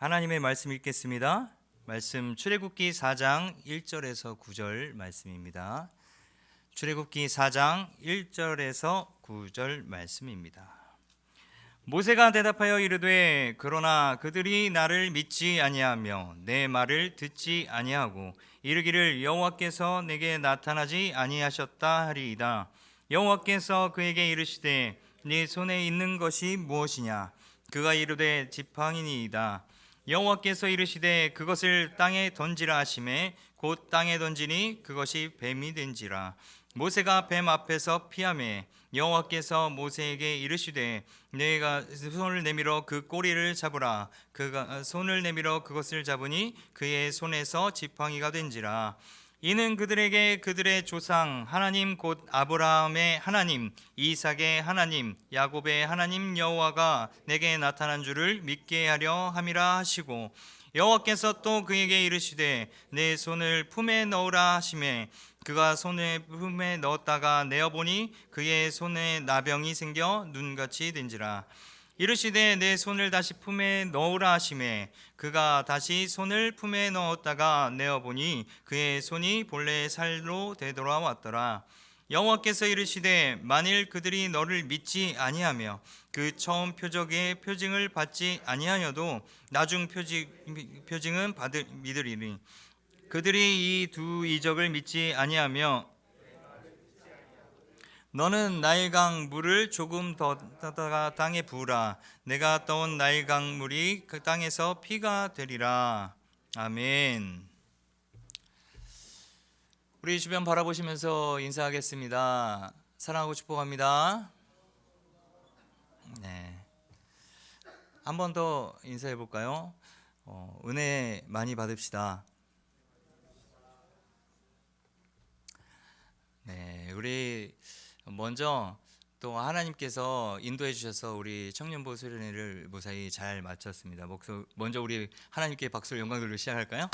하나님의 말씀 읽겠습니다. 말씀 출애굽기 4장 1절에서 9절 말씀입니다. 출애굽기 4장 1절에서 9절 말씀입니다. 모세가 대답하여 이르되 그러나 그들이 나를 믿지 아니하며 내 말을 듣지 아니하고 이르기를 여호와께서 내게 나타나지 아니하셨다 하리이다. 여호와께서 그에게 이르시되 네 손에 있는 것이 무엇이냐? 그가 이르되 지팡이니이다. 여호와께서 이르시되 그것을 땅에 던지라 하시매 곧 땅에 던지니 그것이 뱀이 된지라. 모세가 뱀 앞에서 피하매 여호와께서 모세에게 이르시되 내가 손을 내밀어 그 꼬리를 잡으라. 그가 손을 내밀어 그것을 잡으니 그의 손에서 지팡이가 된지라. 이는 그들에게 그들의 조상 하나님 곧 아브라함의 하나님, 이삭의 하나님, 야곱의 하나님 여호와가 내게 나타난 줄을 믿게 하려 함이라 하시고, 여호와께서 또 그에게 이르시되 내 손을 품에 넣으라 하시매 그가 손을 품에 넣었다가 내어보니 그의 손에 나병이 생겨 눈같이 된지라. 이르시되 내 손을 다시 품에 넣으라 하시매 그가 다시 손을 품에 넣었다가 내어보니 그의 손이 본래 살로 되돌아왔더라. 여호와께서 이르시되 만일 그들이 너를 믿지 아니하며 그 처음 표적의 표징을 받지 아니하여도 나중 표징은 믿으리니 그들이 이 두 이적을 믿지 아니하며 너는 나일강 물을 조금 더 떠다가 땅에 부으라. 내가 떠온 나일강 물이 그 땅에서 피가 되리라. 아멘. 우리 주변 바라보시면서 인사하겠습니다. 사랑하고 축복합니다. 네. 한 번 더 인사해 볼까요? 은혜 많이 받읍시다. 네, 우리 먼저 또 하나님께서 인도해 주셔서 우리 청년부 수련회를 무사히 잘 마쳤습니다. 먼저 우리 하나님께 박수를 영광으로 시작할까요?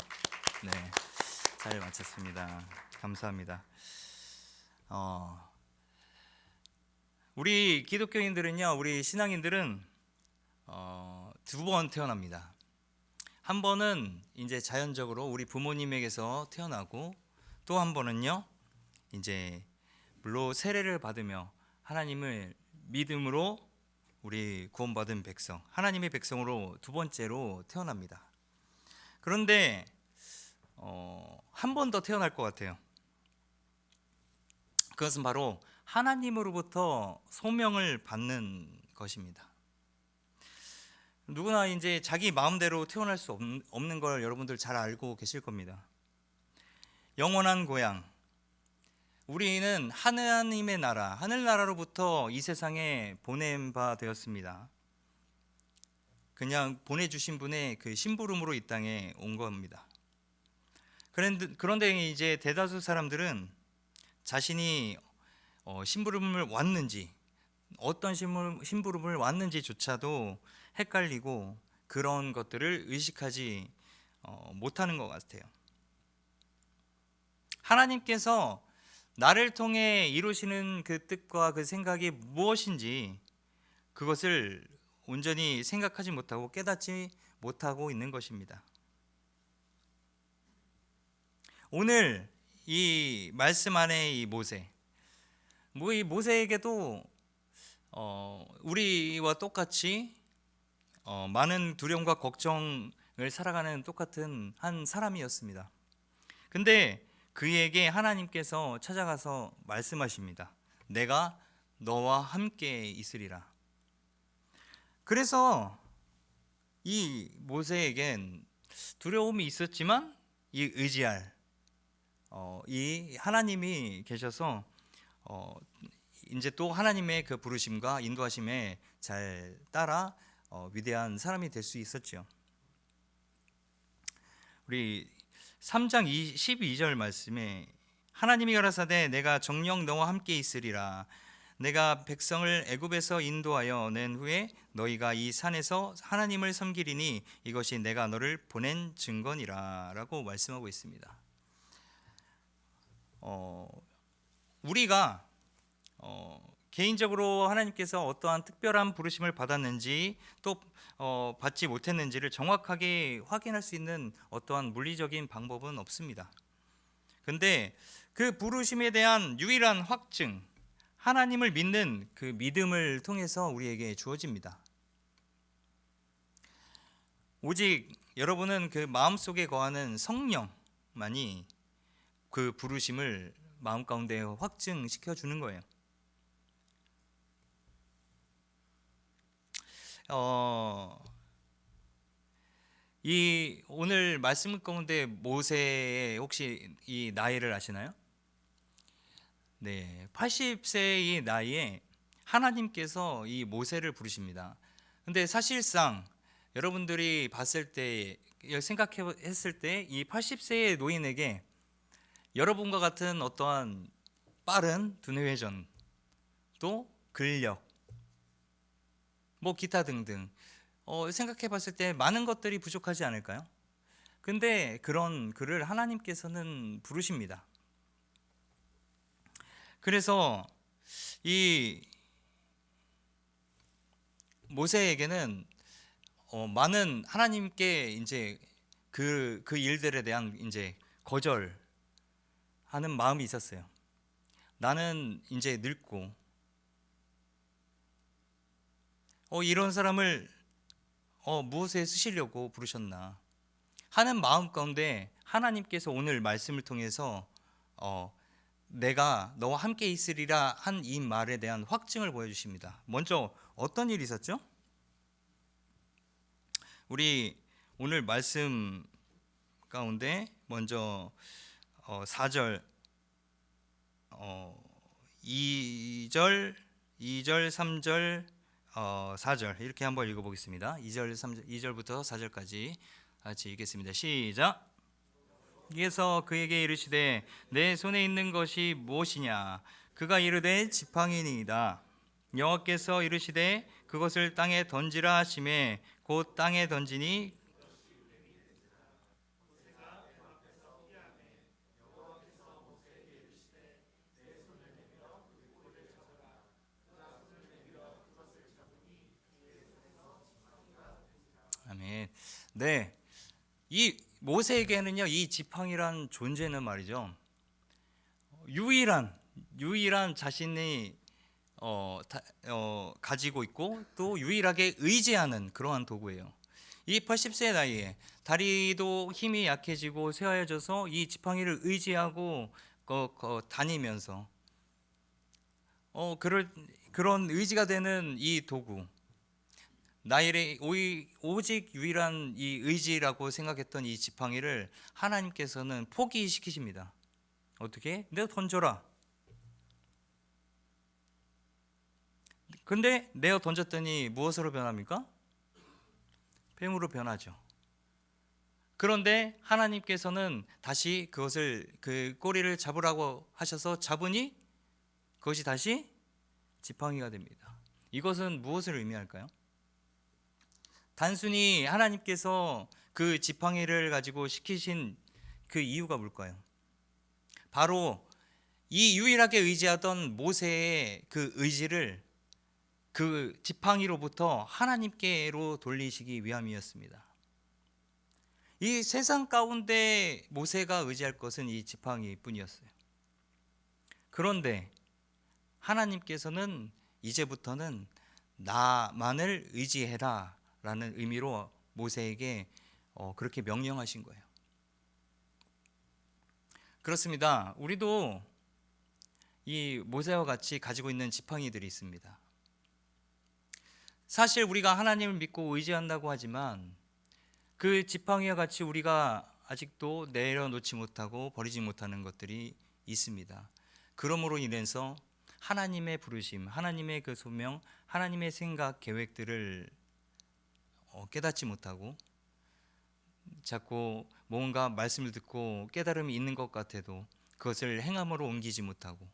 네, 잘 마쳤습니다. 감사합니다. 우리 기독교인들은요, 우리 신앙인들은 두 번 태어납니다. 한 번은 이제 자연적으로 우리 부모님에게서 태어나고, 또 한 번은요, 이제 물로 세례를 받으며 하나님을 믿음으로 우리 구원받은 백성, 하나님의 백성으로 두 번째로 태어납니다. 그런데 한 번 더 태어날 것 같아요. 그것은 바로 하나님으로부터 소명을 받는 것입니다. 누구나 이제 자기 마음대로 태어날 수 없는 걸 여러분들 잘 알고 계실 겁니다. 영원한 고향, 우리는 하나님의 나라, 하늘나라로부터 이 세상에 보낸 바 되었습니다. 그냥 보내주신 분의 그 심부름으로 이 땅에 온 겁니다. 그런데 이제 대다수 사람들은 자신이 심부름을 왔는지, 어떤 심부름을 왔는지조차도 헷갈리고 그런 것들을 의식하지 못하는 것 같아요. 하나님께서 나를 통해 이루시는 그 뜻과 그 생각이 무엇인지 그것을 온전히 생각하지 못하고 깨닫지 못하고 있는 것입니다. 오늘 이 말씀 안에 이 모세, 이 모세에게도 우리와 똑같이 많은 두려움과 걱정을 살아가는 똑같은 한 사람이었습니다. 근데 그에게 하나님께서 찾아가서 말씀하십니다. 내가 너와 함께 있으리라. 그래서 이 모세에겐 두려움이 있었지만 이 의지할 이 하나님이 계셔서 이제 또 하나님의 그 부르심과 인도하심에 잘 따라 위대한 사람이 될 수 있었죠. 우리 3장 12절 말씀에 하나님이 가라사대 내가 정녕 너와 함께 있으리라. 내가 백성을 애굽에서 인도하여 낸 후에 너희가 이 산에서 하나님을 섬기리니 이것이 내가 너를 보낸 증거니라 라고 말씀하고 있습니다. 우리가 개인적으로 하나님께서 어떠한 특별한 부르심을 받았는지 또 받지 못했는지를 정확하게 확인할 수 있는 어떠한 물리적인 방법은 없습니다. 근데 그 부르심에 대한 유일한 확증, 하나님을 믿는 그 믿음을 통해서 우리에게 주어집니다. 오직 여러분은 그 마음속에 거하는 성령만이 그 부르심을 마음 가운데 확증시켜 주는 거예요. 이 오늘 말씀 가운데 모세의 혹시 이 나이를 아시나요? 네, 80세의 나이에 하나님께서 이 모세를 부르십니다. 근데 사실상 여러분들이 봤을 때 생각했을 때 이 80세의 노인에게 여러분과 같은 어떠한 빠른 두뇌 회전 또 근력 뭐 기타 등등 생각해 봤을 때 많은 것들이 부족하지 않을까요? 근데 그런 그를 하나님께서는 부르십니다. 그래서 이 모세에게는 많은 하나님께 이제 그 일들에 대한 이제 거절하는 마음이 있었어요. 나는 이제 늙고 이런 사람을 무엇에 쓰시려고 부르셨나 하는 마음 가운데 하나님께서 오늘 말씀을 통해서 내가 너와 함께 있으리라 한 이 말에 대한 확증을 보여주십니다. 먼저 어떤 일이 있었죠? 우리 오늘 말씀 가운데 먼저 4절 2절 3절 4절 이렇게 한번 읽어보겠습니다. 2절 3절 2절부터 4절까지 같이 읽겠습니다. 시작. 예서 그에게 이르시되 내 손에 있는 것이 무엇이냐? 그가 이르되 지팡이니이다. 여호와께서 이르시되 그것을 땅에 던지라 하시매 곧 땅에 던지니 아멘. 네, 이 모세에게는요 이 지팡이란 존재는 말이죠 유일한 자신이 가지고 있고 또 유일하게 의지하는 그러한 도구예요. 이 80세 나이에 다리도 힘이 약해지고 쇠하여져서 이 지팡이를 의지하고 다니면서 그런 의지가 되는 이 도구 나일의 오직 유일한 이 의지라고 생각했던 이 지팡이를 하나님께서는 포기시키십니다. 어떻게? 내가 던져라. 근데 내가 던졌더니 무엇으로 변합니까? 뱀으로 변하죠. 그런데 하나님께서는 다시 그것을 그 꼬리를 잡으라고 하셔서 잡으니 그것이 다시 지팡이가 됩니다. 이것은 무엇을 의미할까요? 단순히 하나님께서 그 지팡이를 가지고 시키신 그 이유가 뭘까요? 바로 이 유일하게 의지하던 모세의 그 의지를 그 지팡이로부터 하나님께로 돌리시기 위함이었습니다. 이 세상 가운데 모세가 의지할 것은 이 지팡이뿐이었어요. 그런데 하나님께서는 이제부터는 나만을 의지해라 라는 의미로 모세에게 그렇게 명령하신 거예요. 그렇습니다. 우리도 이 모세와 같이 가지고 있는 지팡이들이 있습니다. 사실 우리가 하나님을 믿고 의지한다고 하지만 그 지팡이와 같이 우리가 아직도 내려놓지 못하고 버리지 못하는 것들이 있습니다. 그러므로 인해서 하나님의 부르심, 하나님의 그 소명, 하나님의 생각, 계획들을 깨닫지 못하고 자꾸 뭔가 말씀을 듣고 깨달음이 있는 것 같아도 그것을 행함으로 옮기지 못하고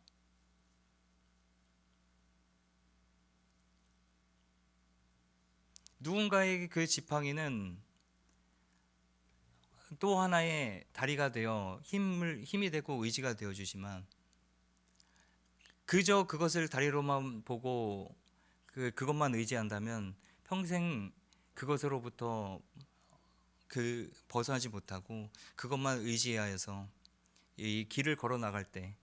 누군가에게 그 지팡이는 또 하나의 다리가 되어 힘이 되고 의지가 되어 주지만 그저 그것을 다리로만 보고 그것만 의지한다면 평생 그것으로부터 벗어나지 못하고 그것만 의지하여서 이 길을 걸어 나갈 때,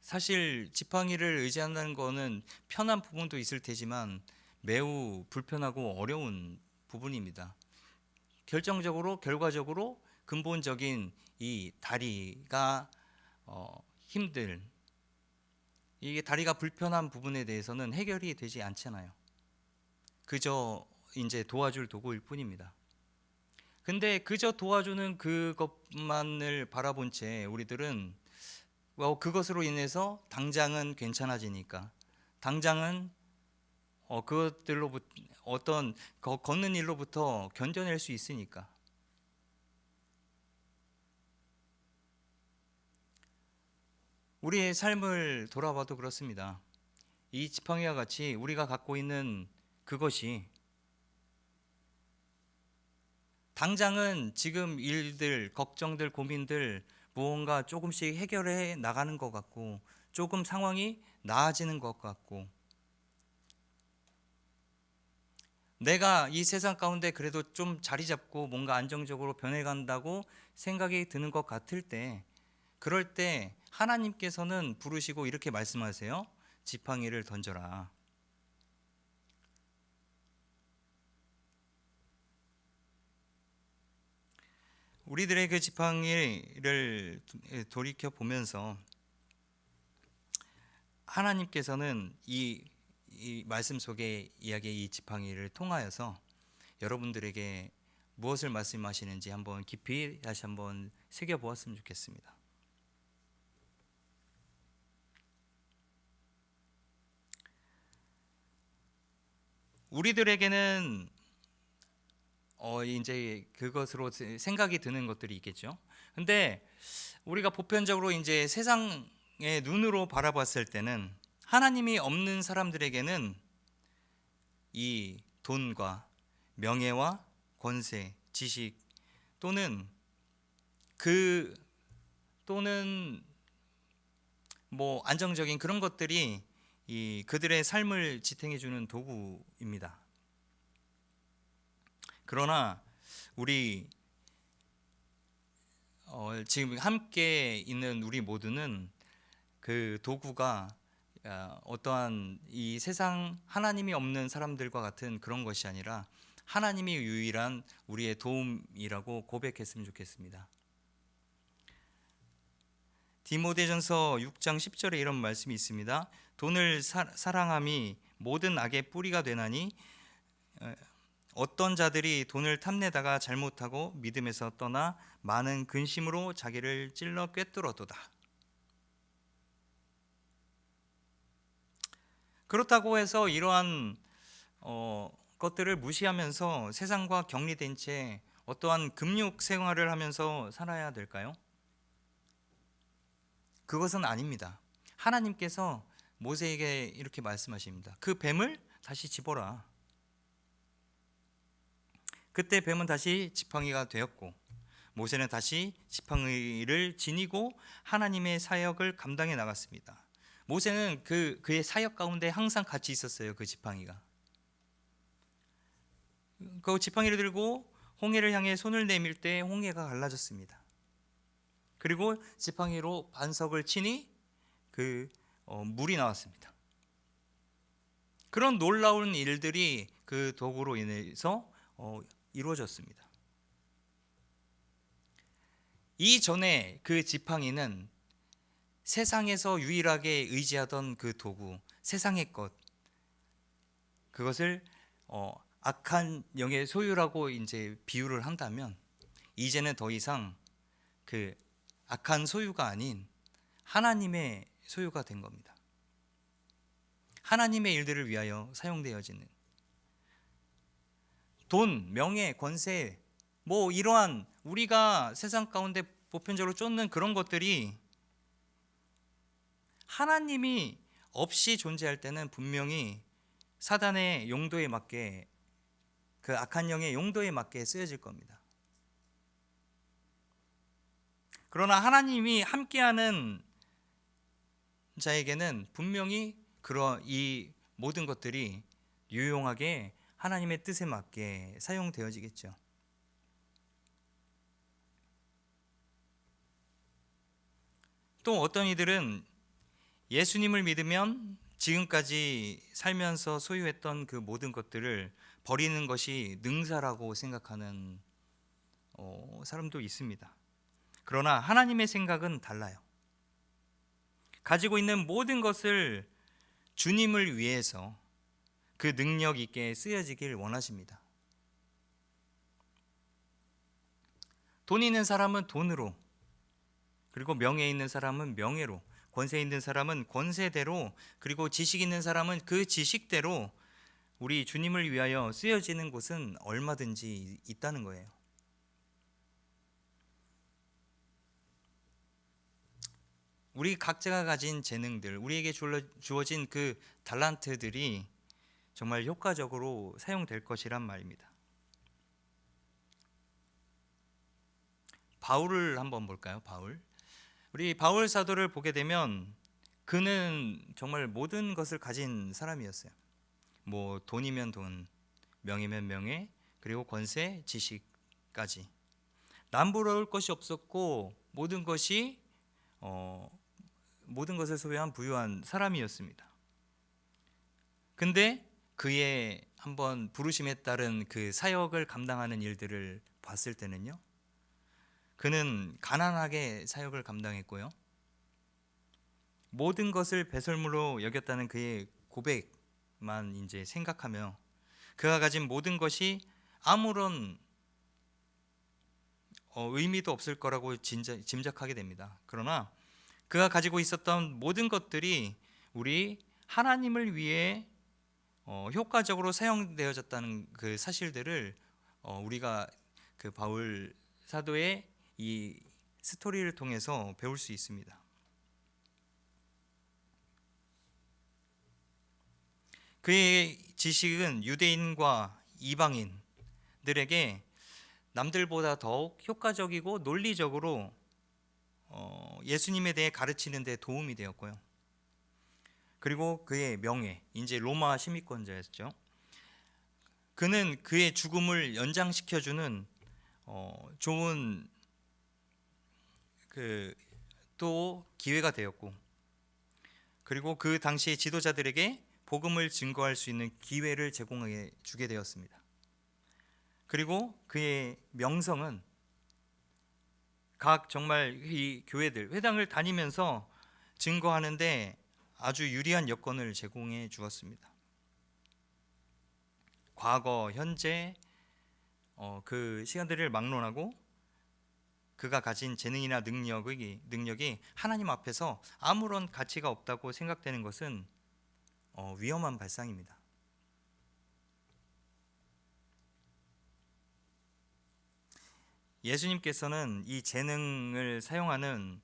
사실 지팡이를 의지한다는 거는 편한 부분도 있을 테지만 매우 불편하고 어려운 부분입니다. 결과적으로 근본적인 이 다리가 힘들, 이게 다리가 불편한 부분에 대해서는 해결이 되지 않잖아요. 그저 이제 도와줄 도구일 뿐입니다. 근데 그저 도와주는 그것만을 바라본 채 우리들은 그것으로 인해서 당장은 괜찮아지니까, 당장은 그것들로부터 어떤 걷는 일로부터 견뎌낼 수 있으니까, 우리의 삶을 돌아봐도 그렇습니다. 이 지팡이와 같이 우리가 갖고 있는 그것이 당장은 지금 일들, 걱정들, 고민들 무언가 조금씩 해결해 나가는 것 같고, 조금 상황이 나아지는 것 같고, 내가 이 세상 가운데 그래도 좀 자리 잡고 뭔가 안정적으로 변해간다고 생각이 드는 것 같을 때, 그럴 때 하나님께서는 부르시고 이렇게 말씀하세요. 지팡이를 던져라. 우리들의 그 지팡이를 돌이켜 보면서 하나님께서는 이 말씀 속의 이야기의 이 지팡이를 통하여서 여러분들에게 무엇을 말씀하시는지 한번 깊이 다시 한번 새겨보았으면 좋겠습니다. 우리들에게는 이제 그것으로 생각이 드는 것들이 있겠죠. 근데 우리가 보편적으로 이제 세상의 눈으로 바라봤을 때는 하나님이 없는 사람들에게는 이 돈과 명예와 권세, 지식 또는 또는 뭐 안정적인 그런 것들이 그들의 삶을 지탱해 주는 도구입니다. 그러나 우리 지금 함께 있는 우리 모두는 그 도구가 어떠한 이 세상 하나님이 없는 사람들과 같은 그런 것이 아니라 하나님이 유일한 우리의 도움이라고 고백했으면 좋겠습니다. 디모데전서 6장 10절에 이런 말씀이 있습니다. 돈을 사랑함이 모든 악의 뿌리가 되나니 어떤 자들이 돈을 탐내다가 잘못하고 믿음에서 떠나 많은 근심으로 자기를 찔러 꿰뚫어도다. 그렇다고 해서 이러한 것들을 무시하면서 세상과 격리된 채 어떠한 금욕 생활을 하면서 살아야 될까요? 그것은 아닙니다. 하나님께서 모세에게 이렇게 말씀하십니다. 그 뱀을 다시 집어라. 그때 뱀은 다시 지팡이가 되었고 모세는 다시 지팡이를 지니고 하나님의 사역을 감당해 나갔습니다. 모세는 그의 사역 가운데 항상 같이 있었어요. 그 지팡이가. 그 지팡이를 들고 홍해를 향해 손을 내밀 때 홍해가 갈라졌습니다. 그리고 지팡이로 반석을 치니 물이 나왔습니다. 그런 놀라운 일들이 그 도구로 인해서 이루어졌습니다. 이전에 그 지팡이는 세상에서 유일하게 의지하던 그 도구, 세상의 것, 그것을 악한 영의 소유라고 이제 비유를 한다면, 이제는 더 이상 그 악한 소유가 아닌 하나님의 소유가 된 겁니다. 하나님의 일들을 위하여 사용되어지는 돈, 명예, 권세, 뭐 이러한 우리가 세상 가운데 보편적으로 쫓는 그런 것들이 하나님이 없이 존재할 때는 분명히 사단의 용도에 맞게, 그 악한 영의 용도에 맞게 쓰여질 겁니다. 그러나 하나님이 함께하는 자에게는 분명히 그런 이 모든 것들이 유용하게 하나님의 뜻에 맞게 사용되어지겠죠. 또 어떤 이들은 예수님을 믿으면 지금까지 살면서 소유했던 그 모든 것들을 버리는 것이 능사라고 생각하는 사람도 있습니다. 그러나 하나님의 생각은 달라요. 가지고 있는 모든 것을 주님을 위해서 그 능력 있게 쓰여지길 원하십니다. 돈 있는 사람은 돈으로, 그리고 명예 있는 사람은 명예로, 권세 있는 사람은 권세대로, 그리고 지식 있는 사람은 그 지식대로 우리 주님을 위하여 쓰여지는 곳은 얼마든지 있다는 거예요. 우리 각자가 가진 재능들, 우리에게 주어진 그 달란트들이 정말 효과적으로 사용될 것이란 말입니다. 바울을 한번 볼까요? 바울. 우리 바울 사도를 보게 되면 그는 정말 모든 것을 가진 사람이었어요. 뭐 돈이면 돈, 명예면 명예, 그리고 권세, 지식까지 남부러울 것이 없었고 모든 것을 소유한 부유한 사람이었습니다. 근데 그의 한번 부르심에 따른 그 사역을 감당하는 일들을 봤을 때는요, 그는 가난하게 사역을 감당했고요, 모든 것을 배설물로 여겼다는 그의 고백만 이제 생각하며 그가 가진 모든 것이 아무런 의미도 없을 거라고 짐작하게 됩니다. 그러나 그가 가지고 있었던 모든 것들이 우리 하나님을 위해 효과적으로 사용되어졌다는 그 사실들을 우리가 그 바울 사도의 이 스토리를 통해서 배울 수 있습니다. 그의 지식은 유대인과 이방인들에게 남들보다 더욱 효과적이고 논리적으로 예수님에 대해 가르치는 데 도움이 되었고요. 그리고 그의 명예, 이제 로마 시민권자였죠. 그는 그의 죽음을 연장시켜주는 좋은 또 기회가 되었고, 그리고 그 당시의 지도자들에게 복음을 증거할 수 있는 기회를 제공해 주게 되었습니다. 그리고 그의 명성은 각 정말 이 교회들, 회당을 다니면서 증거하는데 아주 유리한 여건을 제공해 주었습니다. 과거, 현재 그 시간들을 막론하고 그가 가진 재능이나 능력이 하나님 앞에서 아무런 가치가 없다고 생각되는 것은 위험한 발상입니다. 예수님께서는 이 재능을 사용하는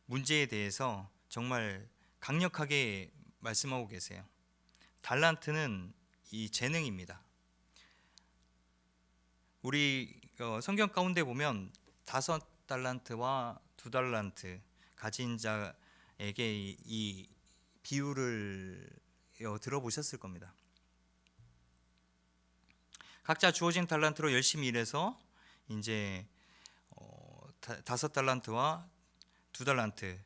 문제에 대해서 정말 강력하게 말씀하고 계세요. 달란트는 이 재능입니다. 우리 성경 가운데 보면 5달란트와 2달란트 가진 자에게 이 비유를 들어보셨을 겁니다. 각자 주어진 달란트로 열심히 일해서 이제 5달란트와 2달란트,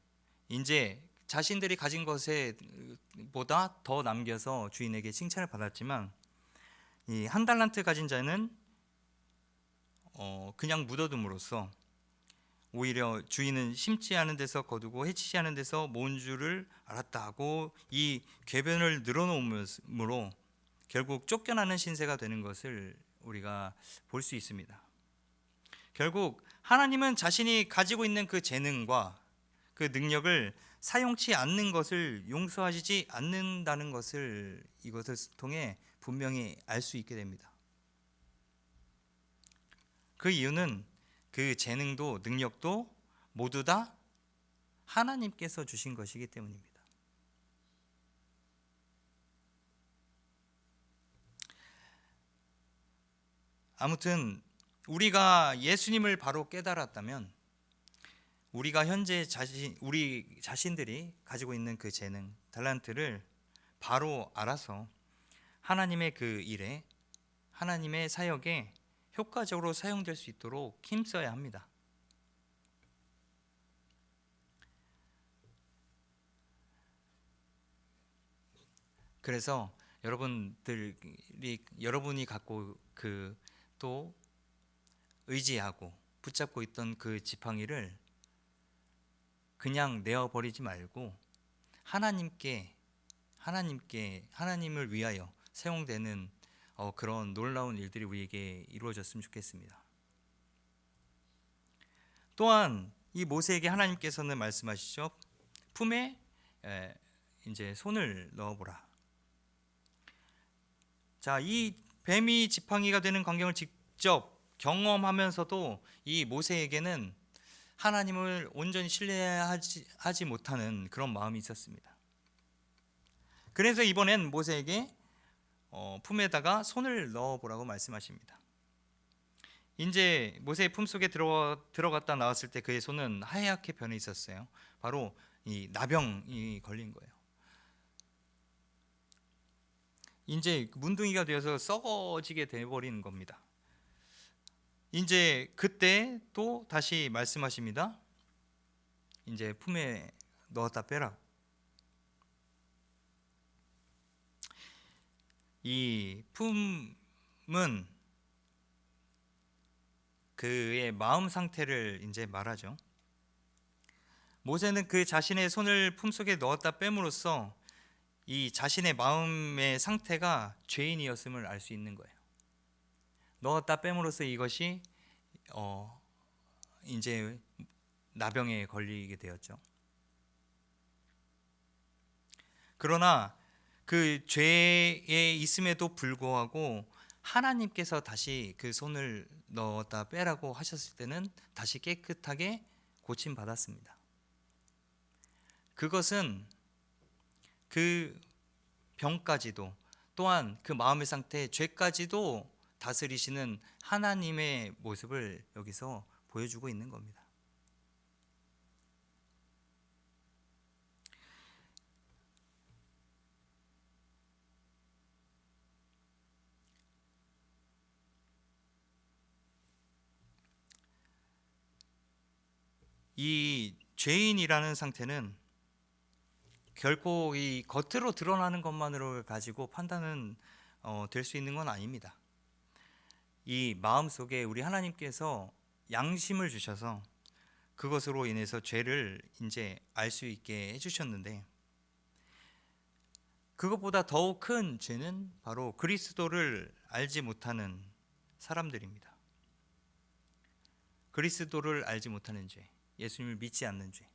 이제 자신들이 가진 것에 보다 더 남겨서 주인에게 칭찬을 받았지만, 이 1달란트 가진 자는 그냥 묻어둠으로써 오히려 주인은 심지 않은 데서 거두고 해치지 않은 데서 모은 줄을 알았다 하고 이 궤변을 늘어놓음으로 결국 쫓겨나는 신세가 되는 것을 우리가 볼 수 있습니다. 결국 하나님은 자신이 가지고 있는 그 재능과 그 능력을 사용치 않는 것을 용서하시지 않는다는 것을 이것을 통해 분명히 알 수 있게 됩니다. 그 이유는 그 재능도 능력도 모두 다 하나님께서 주신 것이기 때문입니다. 아무튼 우리가 예수님을 바로 깨달았다면 우리가 현재 우리 자신들이 가지고 있는 그 재능, 달란트를 바로 알아서 하나님의 그 일에, 하나님의 사역에 효과적으로 사용될 수 있도록 힘써야 합니다. 그래서 여러분이 갖고 또 의지하고 붙잡고 있던 그 지팡이를 그냥 내어버리지 말고 하나님을 위하여 사용되는 그런 놀라운 일들이 우리에게 이루어졌으면 좋겠습니다. 또한 이 모세에게 하나님께서는 말씀하시죠. 품에 이제 손을 넣어보라. 자, 이 뱀이 지팡이가 되는 광경을 직접 경험하면서도 이 모세에게는 하나님을 온전히 신뢰하지 못하는 그런 마음이 있었습니다. 그래서 이번엔 모세에게 품에다가 손을 넣어보라고 말씀하십니다. 이제 모세의 품속에 들어갔다 나왔을 때 그의 손은 하얗게 변해 있었어요. 바로 이 나병이 걸린 거예요. 이제 문둥이가 되어서 썩어지게 돼버리는 겁니다. 이제 그때 또 다시 말씀하십니다. 이제 품에 넣었다 빼라. 이 품은 그의 마음 상태를 이제 말하죠. 모세는 그 자신의 손을 품속에 넣었다 뺨으로써 이 자신의 마음의 상태가 죄인이었음을 알 수 있는 거예요. 넣었다 뺨으로써 이것이 이제 나병에 걸리게 되었죠. 그러나 그 죄에 있음에도 불구하고 하나님께서 다시 그 손을 넣었다 빼라고 하셨을 때는 다시 깨끗하게 고침 받았습니다. 그것은 그 병까지도 또한 그 마음의 상태, 죄까지도 다스리시는 하나님의 모습을 여기서 보여주고 있는 겁니다. 이 죄인이라는 상태는 결코 이 겉으로 드러나는 것만으로 가지고 판단은 될 수 있는 건 아닙니다. 이 마음속에 우리 하나님께서 양심을 주셔서 그것으로 인해서 죄를 이제 알 수 있게 해주셨는데, 그것보다 더욱 큰 죄는 바로 그리스도를 알지 못하는 사람들입니다. 그리스도를 알지 못하는 죄, 예수님을 믿지 않는 죄.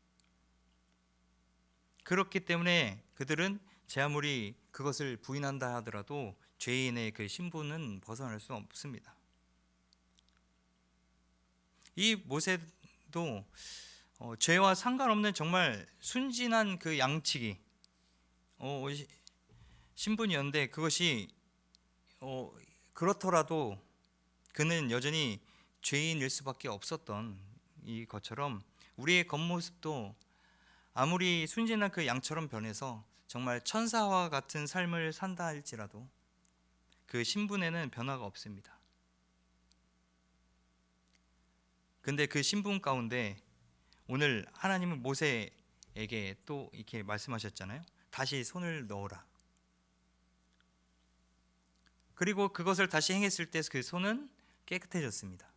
그렇기 때문에 그들은 제 아무리 그것을 부인한다 하더라도 죄인의 그 신분은 벗어날 수 없습니다. 이 모세도 죄와 상관없는 정말 순진한 그 양치기 신분이었는데, 그것이 그렇더라도 그는 여전히 죄인일 수밖에 없었던 이 것처럼 우리의 겉모습도 아무리 순진한 그 양처럼 변해서 정말 천사와 같은 삶을 산다 할지라도 그 신분에는 변화가 없습니다. 근데 그 신분 가운데 오늘 하나님은 모세에게 또 이렇게 말씀하셨잖아요. 다시 손을 넣어라. 그리고 그것을 다시 행했을 때 그 손은 깨끗해졌습니다.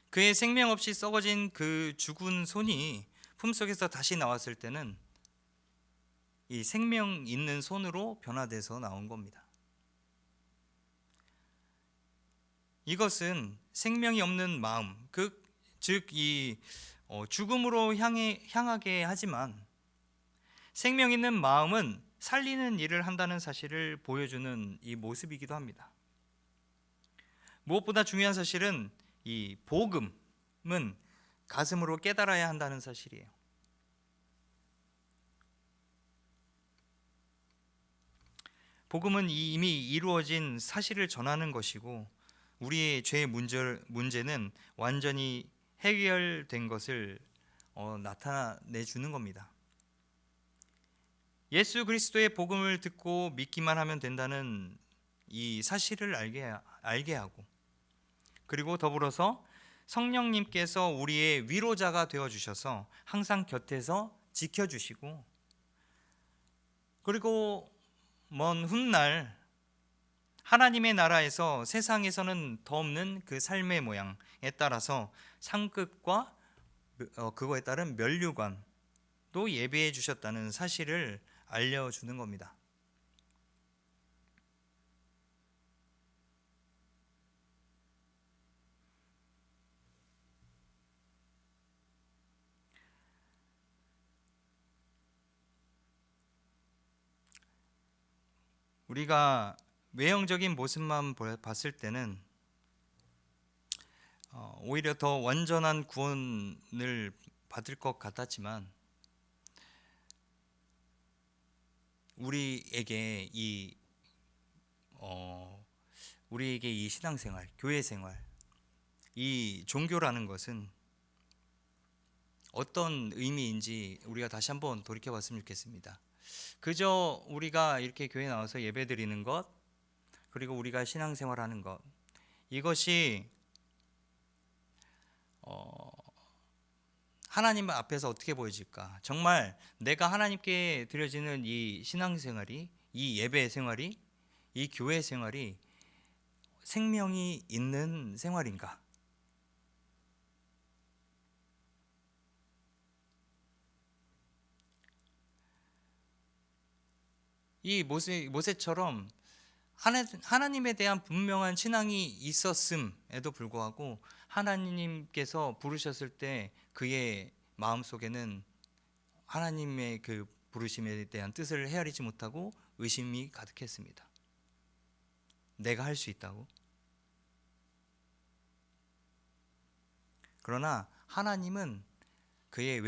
그의 생명 없이 썩어진 그 죽은 손이 품속에서 다시 나왔을 때는 이 생명 있는 손으로 변화돼서 나온 겁니다. 이것은 생명이 없는 마음, 즉 이 죽음으로 향하게 하지만 생명 있는 마음은 살리는 일을 한다는 사실을 보여주는 이 모습이기도 합니다. 무엇보다 중요한 사실은 이 복음은 가슴으로 깨달아야 한다는 사실이에요. 복음은 이미 이루어진 사실을 전하는 것이고, 우리의 죄의 문제는 완전히 해결된 것을 나타내 주는 겁니다. 예수 그리스도의 복음을 듣고 믿기만 하면 된다는 이 사실을 알게 하고, 그리고 더불어서 성령님께서 우리의 위로자가 되어 주셔서 항상 곁에서 지켜주시고, 그리고 먼 훗날 하나님의 나라에서 세상에서는 더 없는 그 삶의 모양에 따라서 상급과 그거에 따른 면류관도 예비해 주셨다는 사실을 알려주는 겁니다. 우리가 외형적인 모습만 봤을 때는 오히려 더 완전한 구원을 받을 것 같았지만, 우리에게 이 신앙생활, 교회생활, 이 종교라는 것은 어떤 의미인지 우리가 다시 한번 돌이켜봤으면 좋겠습니다. 그저 우리가 이렇게 교회 나와서 예배드리는 것, 그리고 우리가 신앙생활하는 것, 이것이 하나님 앞에서 어떻게 보여질까? 정말 내가 하나님께 드려지는 이 신앙생활이, 이 예배 생활이, 이 교회 생활이 생명이 있는 생활인가? 이 모세처럼 하나님에 대한 분명한 신앙이 있었음에도 불구하고 하나님께서 부르셨을 때 그의 마음속에는 하나님의 그 부르심에 대한 뜻을 헤아리지 못하고 의심이 가득했습니다. 내가 할 수 있다고? 그러나 하나님은 그의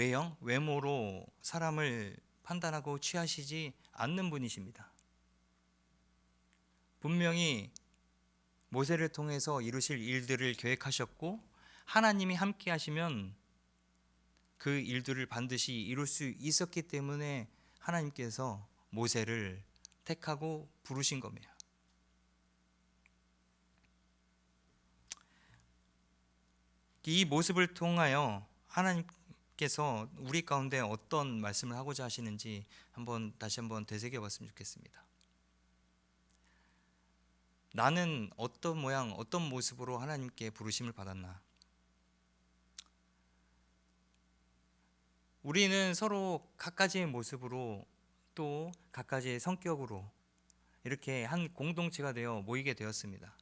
외모로 사람을 판단하고 취하시지 않는 분이십니다. 분명히 모세를 통해서 이루실 일들을 계획하셨고, 하나님이 함께 하시면 그 일들을 반드시 이룰 수 있었기 때문에 하나님께서 모세를 택하고 부르신 겁니다. 이 모습을 통하여 하나님께서 우리 가운데 어떤 말씀을 하고자 하시는지 다시 한번 되새겨 봤으면 좋겠습니다. 나는 어떤 모양, 어떤 모습으로 하나님께 부르심을 받았나? 우리는 서로 각가지의 모습으로, 또 각가지의 성격으로 이렇게 한 공동체가 되어 모이게 되었습니다.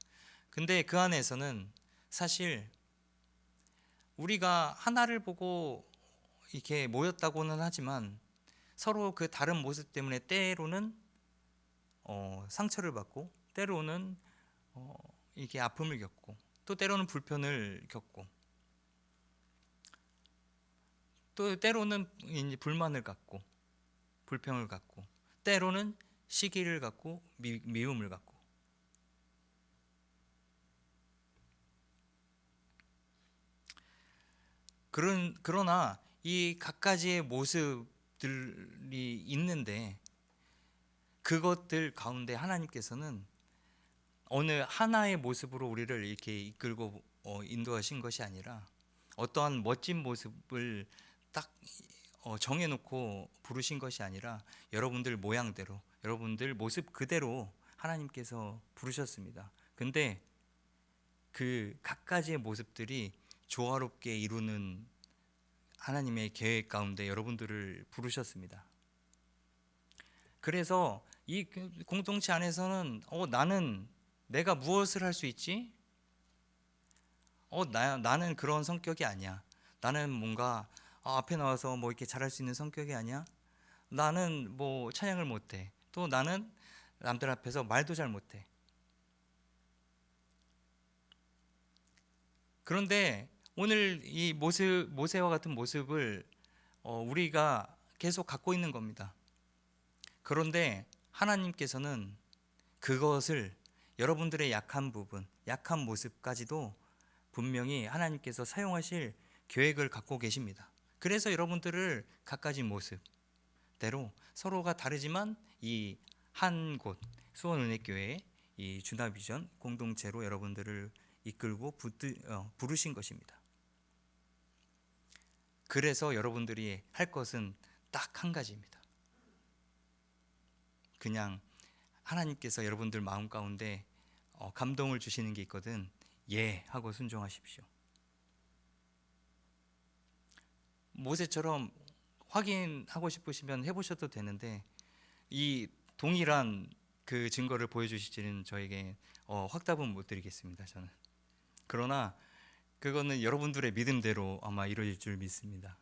근데 그 안에서는 사실 우리가 하나를 보고 이렇게 모였다고는 하지만 서로 그 다른 모습 때문에 때로는 상처를 받고, 때로는 이렇게 아픔을 겪고, 또 때로는 불편을 겪고, 또 때로는 이제 불만을 갖고, 불평을 갖고, 때로는 시기를 갖고, 미움을 갖고. 그러나 이 각가지의 모습들이 있는데, 그것들 가운데 하나님께서는 어느 하나의 모습으로 우리를 이렇게 이끌고 인도하신 것이 아니라, 어떠한 멋진 모습을 딱 정해놓고 부르신 것이 아니라 여러분들 모양대로, 여러분들 모습 그대로 하나님께서 부르셨습니다. 근데 그 각가지의 모습들이 조화롭게 이루는 하나님의 계획 가운데 여러분들을 부르셨습니다. 그래서 이 공동체 안에서는 나는 내가 무엇을 할 수 있지? 나는 그런 성격이 아니야. 나는 뭔가 앞에 나와서 뭐 이렇게 잘할 수 있는 성격이 아니야. 나는 뭐 찬양을 못해. 또 나는 남들 앞에서 말도 잘 못해. 그런데 오늘 이 모세와 같은 모습을 우리가 계속 갖고 있는 겁니다. 그런데 하나님께서는 그것을 여러분들의 약한 부분, 약한 모습까지도 분명히 하나님께서 사용하실 계획을 갖고 계십니다. 그래서 여러분들을 갖가진 모습대로 서로가 다르지만 이 한 곳 수원은혜교회 이 주나비전 공동체로 여러분들을 이끌고 부르신 것입니다. 그래서 여러분들이 할 것은 딱 한 가지입니다. 그냥 하나님께서 여러분들 마음 가운데 감동을 주시는 게 있거든. 예 하고 순종하십시오. 모세처럼 확인하고 싶으시면 해보셔도 되는데 이 동일한 그 증거를 보여주시지는 저에게 확답은 못 드리겠습니다. 저는. 그러나 그거는 여러분들의 믿음대로 아마 이루어질 줄 믿습니다.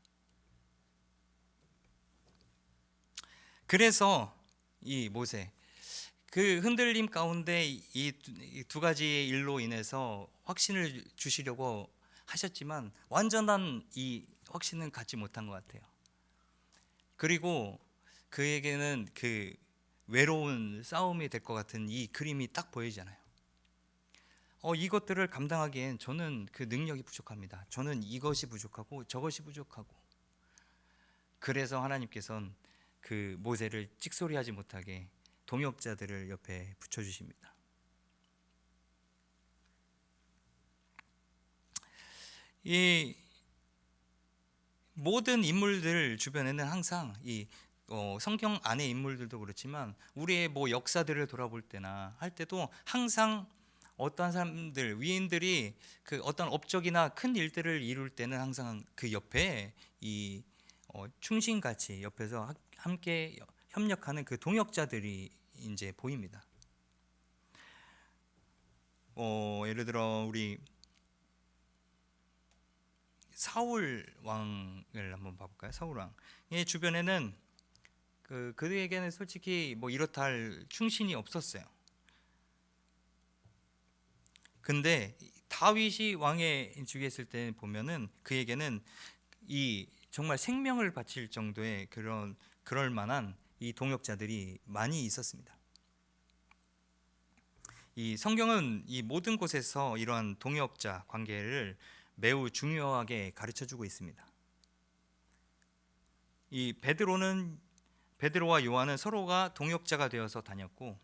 그래서 이 모세 그 흔들림 가운데 이 두 가지의 일로 인해서 확신을 주시려고 하셨지만 완전한 이 확신은 갖지 못한 것 같아요. 그리고 그에게는 그 외로운 싸움이 될 것 같은 이 그림이 딱 보이잖아요. 이것들을 감당하기엔 저는 그 능력이 부족합니다. 저는 이것이 부족하고 저것이 부족하고. 그래서 하나님께서는 그 모세를 찍소리하지 못하게 동역자들을 옆에 붙여주십니다. 이 모든 인물들 주변에는 항상 이 성경 안의 인물들도 그렇지만 우리의 뭐 역사들을 돌아볼 때나 할 때도 항상 어떠한 사람들 위인들이 그 어떤 업적이나 큰 일들을 이룰 때는 항상 그 옆에 이 충신같이 옆에서 함께 협력하는 그 동역자들이 이제 보입니다. 예를 들어 우리 사울 왕을 한번 봐볼까요? 사울 왕의 주변에는 그에게는 솔직히 뭐 이렇다 할 충신이 없었어요. 근데 다윗이 왕에 즉위했을 때 보면은 그에게는 이 정말 생명을 바칠 정도의 그럴 만한 이 동역자들이 많이 있었습니다. 이 성경은 이 모든 곳에서 이러한 동역자 관계를 매우 중요하게 가르쳐주고 있습니다. 이 베드로와 요한은 서로가 동역자가 되어서 다녔고,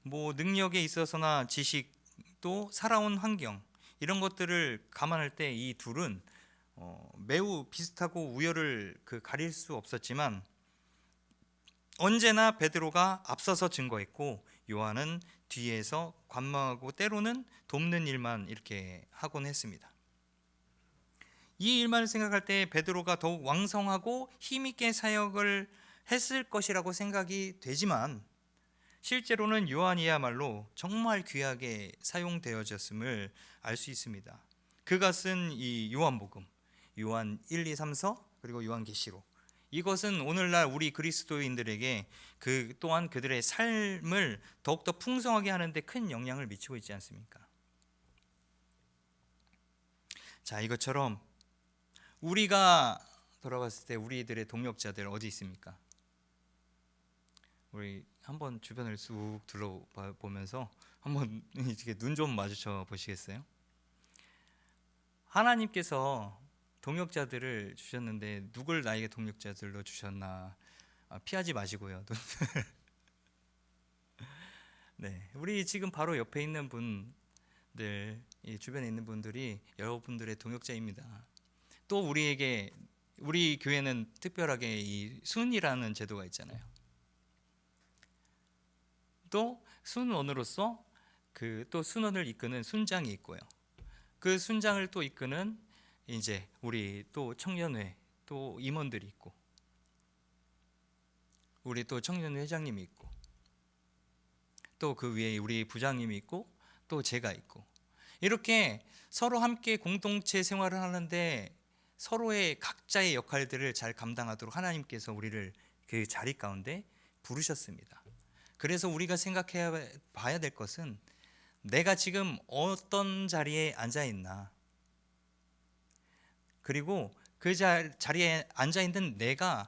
뭐 능력에 있어서나 지식 또 살아온 환경 이런 것들을 감안할 때 이 둘은 매우 비슷하고 우열을 가릴 수 없었지만 언제나 베드로가 앞서서 증거했고 요한은 뒤에서 관망하고 때로는 돕는 일만 이렇게 하곤 했습니다. 이 일만을 생각할 때 베드로가 더욱 왕성하고 힘있게 사역을 했을 것이라고 생각이 되지만 실제로는 요한이야말로 정말 귀하게 사용되어졌음을 알 수 있습니다. 그가 쓴 이 요한복음, 요한 1, 2, 3서 그리고 요한계시록, 이것은 오늘날 우리 그리스도인들에게 그 또한 그들의 삶을 더욱더 풍성하게 하는 데 큰 영향을 미치고 있지 않습니까? 자, 이것처럼 우리가 돌아봤을 때 우리들의 동역자들 어디 있습니까? 우리 한번 주변을 쑥 둘러보면서 한번 이렇게 눈 좀 마주쳐 보시겠어요? 하나님께서 동역자들을 주셨는데 누굴 나에게 동역자들로 주셨나 피하지 마시고요. 네, 우리 지금 바로 옆에 있는 분들, 이 주변에 있는 분들이 여러분들의 동역자입니다. 또 우리 교회는 특별하게 이 순이라는 제도가 있잖아요. 또 순원으로서 또 순원을 이끄는 순장이 있고요. 그 순장을 또 이끄는 이제 우리 또 청년회 또 임원들이 있고, 우리 또 청년회 회장님이 있고, 또 그 위에 우리 부장님이 있고, 또 제가 있고, 이렇게 서로 함께 공동체 생활을 하는데 서로의 각자의 역할들을 잘 감당하도록 하나님께서 우리를 그 자리 가운데 부르셨습니다. 그래서 우리가 생각해 봐야 될 것은 내가 지금 어떤 자리에 앉아 있나, 그리고 그 자리에 앉아 있는 내가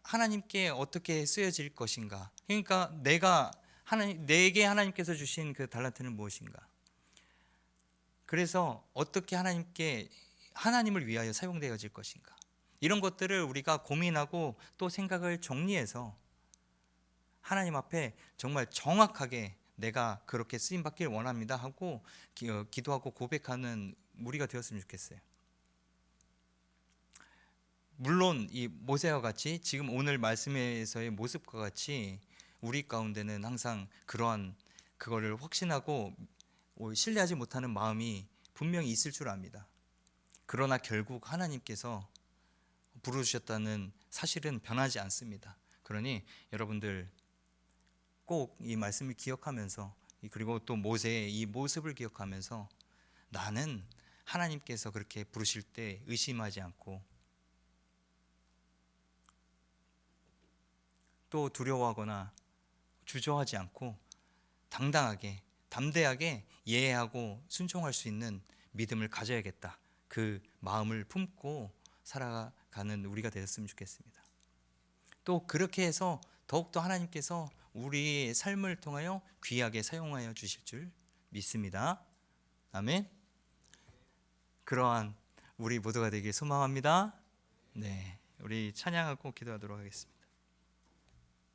하나님께 어떻게 쓰여질 것인가. 그러니까 내가 내게 하나님께서 주신 그 달란트는 무엇인가? 그래서 어떻게 하나님을 위하여 사용되어질 것인가? 이런 것들을 우리가 고민하고 또 생각을 정리해서 하나님 앞에 정말 정확하게 내가 그렇게 쓰임 받기를 원합니다 하고 기도하고 고백하는 우리가 되었으면 좋겠어요. 물론 이 모세와 같이 지금 오늘 말씀에서의 모습과 같이 우리 가운데는 항상 그러한 그거를 확신하고 신뢰하지 못하는 마음이 분명히 있을 줄 압니다. 그러나 결국 하나님께서 부르셨다는 사실은 변하지 않습니다. 그러니 여러분들 꼭 이 말씀을 기억하면서, 그리고 또 모세의 이 모습을 기억하면서 나는 하나님께서 그렇게 부르실 때 의심하지 않고 또 두려워하거나 주저하지 않고 당당하게 담대하게 예하고 순종할 수 있는 믿음을 가져야겠다, 그 마음을 품고 살아가는 우리가 되었으면 좋겠습니다. 또 그렇게 해서 더욱더 하나님께서 우리의 삶을 통하여 귀하게 사용하여 주실 줄 믿습니다. 아멘. 그러한 우리 모두가 되길 소망합니다. 네, 우리 찬양하고 기도하도록 하겠습니다.